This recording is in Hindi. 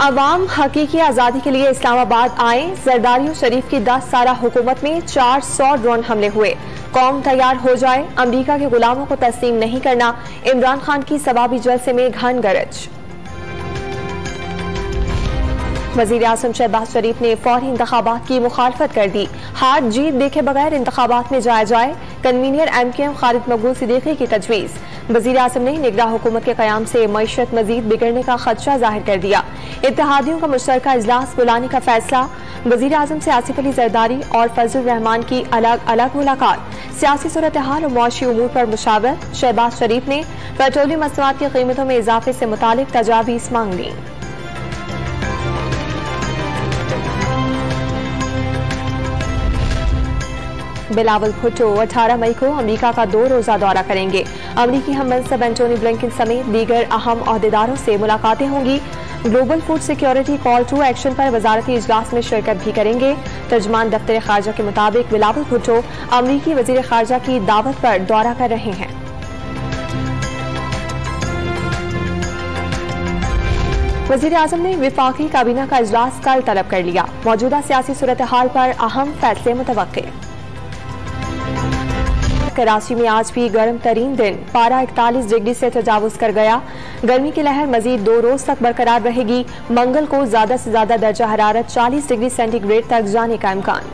अवाम हकीकी आज़ादी के लिए इस्लामाबाद आए। जरदारी शरीफ की 10 साला हुकूमत में 400 ड्रोन हमले हुए। कौम तैयार हो जाए, अमरीका के गुलामों को तस्लीम नहीं करना। इमरान खान की सवाबी जलसे में घन गरज। वज़ीर आज़म शहबाज शरीफ ने फौरी इंतखाबात की मुखालफत कर दी। हार जीत देखे बगैर इंतखाबात में जाया जाए। कन्वीनर MKM खालिद मकबूल सिद्दीकी की तजवीज़। वज़ीर आज़म ने निगरान हुकूमत के क़याम से मईशत मजीद बिगड़ने का खदशा जाहिर कर दिया। इत्तेहादियों का मुश्तरका इजलास बुलाने का फैसला। वज़ीर आज़म से आसिफ अली जरदारी और फजलुर रहमान की अलग अलग मुलाकात। सियासी सूरत हाल और मुआशी उमूर पर मुशावरत। शहबाज शरीफ ने पेट्रोलियम मसनूआत की कीमतों में इजाफे से मुतालिक तजावीज़ मांग ली। बिलावल भुट्टो 18 मई को अमेरिका का 2 रोजा दौरा करेंगे। अमरीकी हम मनसब एंटोनी ब्लिंकन समेत दीगर अहम अहदेदारों से मुलाकातें होंगी। Global food security call to action पर वजारती इजलास में शिरकत भी करेंगे। तर्जमान दफ्तर खारजा के मुताबिक बिलावल भुट्टो अमरीकी वजीर खारजा की दावत पर दौरा कर रहे हैं। वज़ीर आज़म ने विफाकी काबीना का इजलास कल तलब कर लिया। मौजूदा सियासी सूरत हाल पर अहम फैसले मुतवक्के। कराची में आज भी गर्म तरीन दिन, पारा 41 डिग्री से तजावुज कर गया। गर्मी की लहर मजीद 2 रोज तक बरकरार रहेगी। मंगल को ज्यादा से ज्यादा दर्जा हरारत 40 डिग्री सेंटीग्रेड तक जाने का इम्कान।